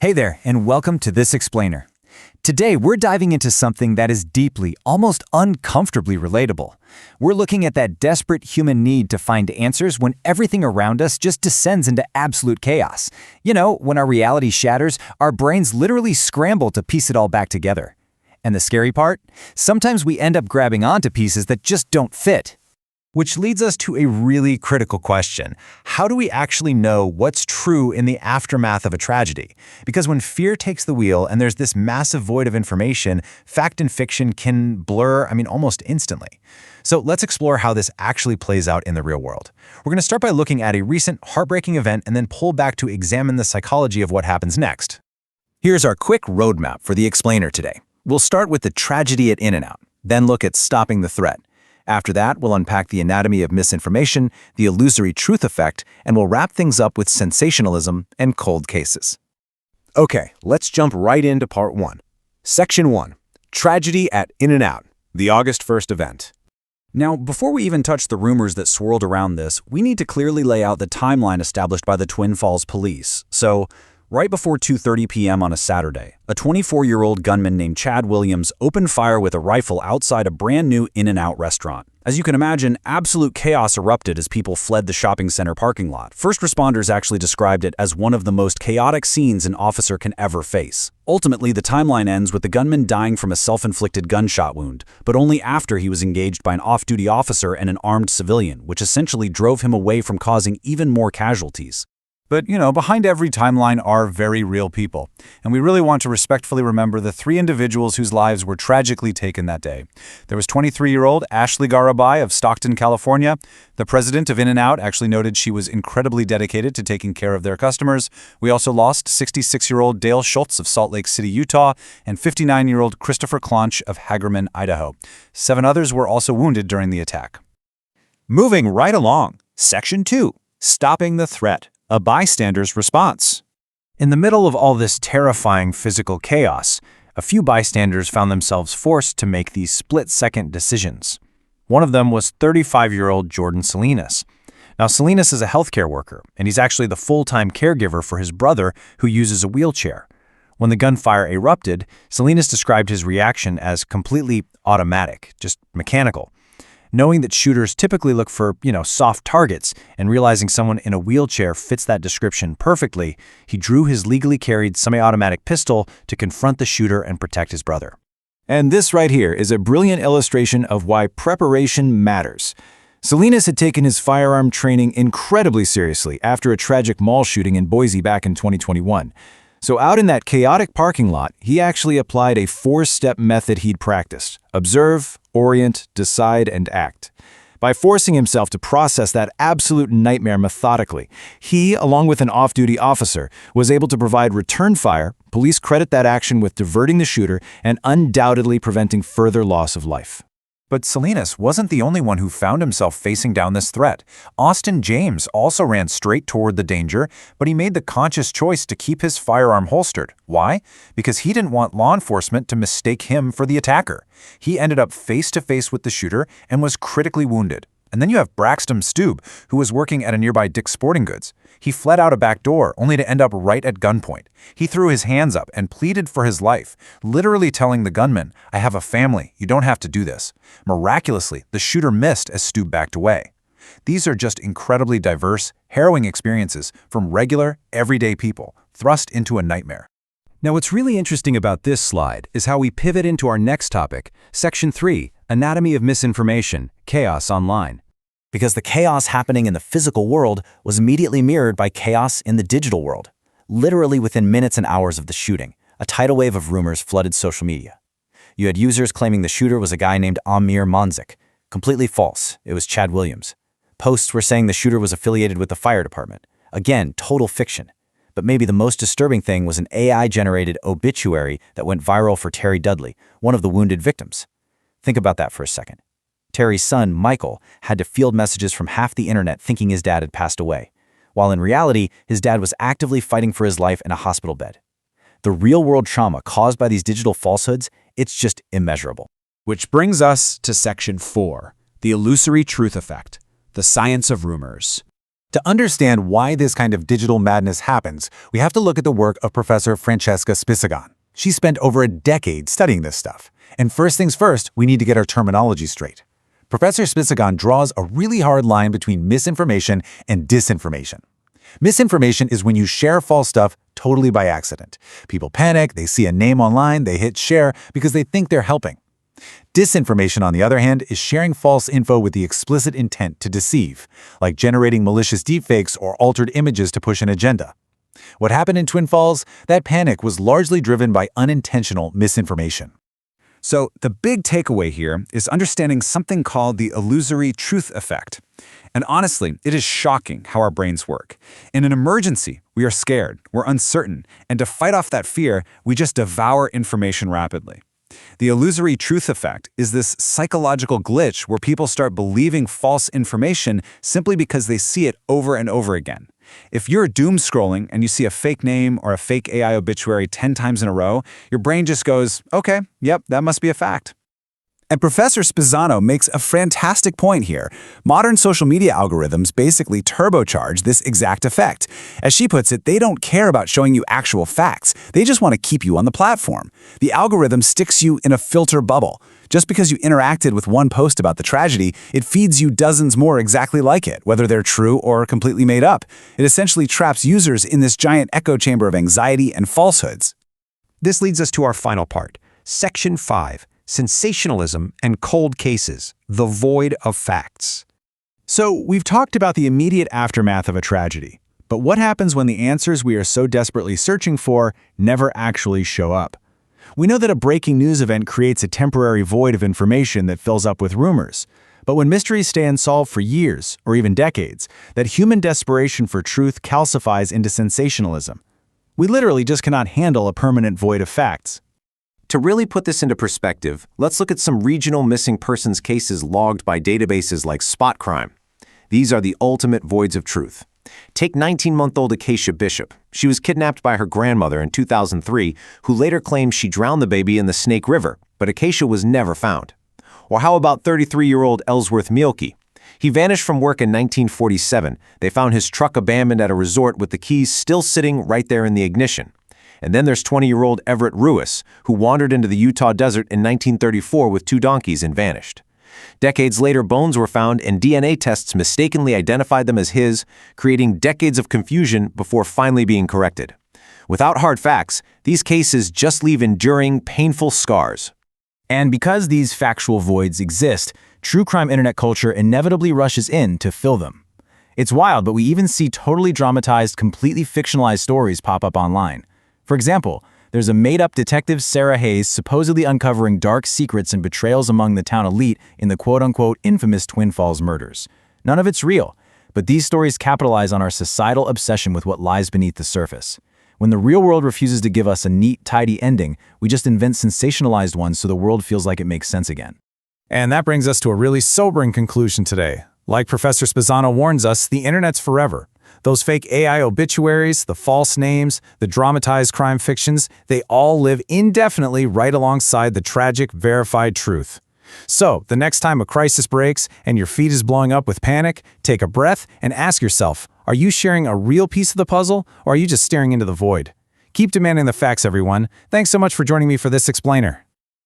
Hey there, and welcome to This Explainer. Today, we're diving into something that is deeply, almost uncomfortably relatable. We're looking at that desperate human need to find answers when everything around us just descends into absolute chaos. You know, when our reality shatters, our brains literally scramble to piece it all back together. And the scary part? Sometimes we end up grabbing onto pieces that just don't fit. Which leads us to a really critical question. How do we actually know what's true in the aftermath of a tragedy? Because when fear takes the wheel and there's this massive void of information, fact and fiction can blur, almost instantly. So let's explore how this actually plays out in the real world. We're going to start by looking at a recent heartbreaking event and then pull back to examine the psychology of what happens next. Here's our quick roadmap for the explainer today. We'll start with the tragedy at In-N-Out, then look at stopping the threat. After that, we'll unpack the anatomy of misinformation, the illusory truth effect, and we'll wrap things up with sensationalism and cold cases. Okay, let's jump right into part 1. Section 1. Tragedy at In-N-Out, the August 1st event. Now, before we even touch the rumors that swirled around this, we need to clearly lay out the timeline established by the Twin Falls police. So, right before 2:30 p.m. on a Saturday, a 24-year-old gunman named Chad Williams opened fire with a rifle outside a brand-new In-N-Out restaurant. As you can imagine, absolute chaos erupted as people fled the shopping center parking lot. First responders actually described it as one of the most chaotic scenes an officer can ever face. Ultimately, the timeline ends with the gunman dying from a self-inflicted gunshot wound, but only after he was engaged by an off-duty officer and an armed civilian, which essentially drove him away from causing even more casualties. But, behind every timeline are very real people, and we really want to respectfully remember the 3 individuals whose lives were tragically taken that day. There was 23-year-old Ashley Garabai of Stockton, California. The president of In-N-Out actually noted she was incredibly dedicated to taking care of their customers. We also lost 66-year-old Dale Schultz of Salt Lake City, Utah, and 59-year-old Christopher Clonch of Hagerman, Idaho. 7 others were also wounded during the attack. Moving right along, Section 2, Stopping the Threat. A bystander's response. In the middle of all this terrifying physical chaos, a few bystanders found themselves forced to make these split-second decisions. One of them was 35-year-old Jordan Salinas. Now, Salinas is a healthcare worker, and he's actually the full-time caregiver for his brother who uses a wheelchair. When the gunfire erupted, Salinas described his reaction as completely automatic, just mechanical. Knowing that shooters typically look for, soft targets, and realizing someone in a wheelchair fits that description perfectly, he drew his legally carried semi-automatic pistol to confront the shooter and protect his brother. And this right here is a brilliant illustration of why preparation matters. Salinas had taken his firearm training incredibly seriously after a tragic mall shooting in Boise back in 2021. So out in that chaotic parking lot, he actually applied a 4-step method he'd practiced: observe, orient, decide, and act. By forcing himself to process that absolute nightmare methodically, he, along with an off-duty officer, was able to provide return fire. Police credit that action with diverting the shooter and undoubtedly preventing further loss of life. But Salinas wasn't the only one who found himself facing down this threat. Austin James also ran straight toward the danger, but he made the conscious choice to keep his firearm holstered. Why? Because he didn't want law enforcement to mistake him for the attacker. He ended up face-to-face with the shooter and was critically wounded. And then you have Braxton Stube, who was working at a nearby Dick's Sporting Goods. He fled out a back door, only to end up right at gunpoint. He threw his hands up and pleaded for his life, literally telling the gunman, "I have a family, you don't have to do this." Miraculously, the shooter missed as Stube backed away. These are just incredibly diverse, harrowing experiences from regular, everyday people, thrust into a nightmare. Now, what's really interesting about this slide is how we pivot into our next topic, Section 3, Anatomy of Misinformation, Chaos Online. Because the chaos happening in the physical world was immediately mirrored by chaos in the digital world. Literally within minutes and hours of the shooting, a tidal wave of rumors flooded social media. You had users claiming the shooter was a guy named Amir Monzik. Completely false. It was Chad Williams. Posts were saying the shooter was affiliated with the fire department. Again, total fiction. But maybe the most disturbing thing was an AI-generated obituary that went viral for Terry Dudley, one of the wounded victims. Think about that for a second. Terry's son, Michael, had to field messages from half the internet thinking his dad had passed away, while in reality, his dad was actively fighting for his life in a hospital bed. The real-world trauma caused by these digital falsehoods, it's just immeasurable. Which brings us to Section 4, the illusory truth effect, the science of rumors. To understand why this kind of digital madness happens, we have to look at the work of Professor Francesca Spisagon. She spent over a decade studying this stuff. And first things first, we need to get our terminology straight. Professor Spisagon draws a really hard line between misinformation and disinformation. Misinformation is when you share false stuff totally by accident. People panic, they see a name online, they hit share because they think they're helping. Disinformation, on the other hand, is sharing false info with the explicit intent to deceive, like generating malicious deepfakes or altered images to push an agenda. What happened in Twin Falls? That panic was largely driven by unintentional misinformation. So the big takeaway here is understanding something called the illusory truth effect. And honestly, it is shocking how our brains work. In an emergency, we are scared, we're uncertain, and to fight off that fear, we just devour information rapidly. The illusory truth effect is this psychological glitch where people start believing false information simply because they see it over and over again. If you're doom scrolling and you see a fake name or a fake AI obituary 10 times in a row, your brain just goes, okay, yep, that must be a fact. And Professor Spisagon makes a fantastic point here. Modern social media algorithms basically turbocharge this exact effect. As she puts it, they don't care about showing you actual facts. They just want to keep you on the platform. The algorithm sticks you in a filter bubble. Just because you interacted with one post about the tragedy, it feeds you dozens more exactly like it, whether they're true or completely made up. It essentially traps users in this giant echo chamber of anxiety and falsehoods. This leads us to our final part, Section 5. Sensationalism and cold cases, the void of facts. So, we've talked about the immediate aftermath of a tragedy. But what happens when the answers we are so desperately searching for never actually show up? We know that a breaking news event creates a temporary void of information that fills up with rumors. But when mysteries stay unsolved for years, or even decades, that human desperation for truth calcifies into sensationalism. We literally just cannot handle a permanent void of facts. To really put this into perspective, let's look at some regional missing persons cases logged by databases like Spot Crime. These are the ultimate voids of truth. Take 19-month-old Acacia Bishop. She was kidnapped by her grandmother in 2003, who later claimed she drowned the baby in the Snake River, but Acacia was never found. Or how about 33-year-old Ellsworth Mielke? He vanished from work in 1947. They found his truck abandoned at a resort with the keys still sitting right there in the ignition. And then there's 20-year-old Everett Ruiz, who wandered into the Utah desert in 1934 with 2 donkeys and vanished. Decades later, bones were found and DNA tests mistakenly identified them as his, creating decades of confusion before finally being corrected. Without hard facts, these cases just leave enduring, painful scars. And because these factual voids exist, true crime internet culture inevitably rushes in to fill them. It's wild, but we even see totally dramatized, completely fictionalized stories pop up online. For example, there's a made-up detective Sarah Hayes supposedly uncovering dark secrets and betrayals among the town elite in the quote-unquote infamous Twin Falls murders. None of it's real, but these stories capitalize on our societal obsession with what lies beneath the surface. When the real world refuses to give us a neat, tidy ending, we just invent sensationalized ones so the world feels like it makes sense again. And that brings us to a really sobering conclusion today. Like Professor Spisagon warns us, the internet's forever. Those fake AI obituaries, the false names, the dramatized crime fictions, they all live indefinitely right alongside the tragic, verified truth. So, the next time a crisis breaks and your feed is blowing up with panic, take a breath and ask yourself, are you sharing a real piece of the puzzle, or are you just staring into the void? Keep demanding the facts, everyone. Thanks so much for joining me for this explainer.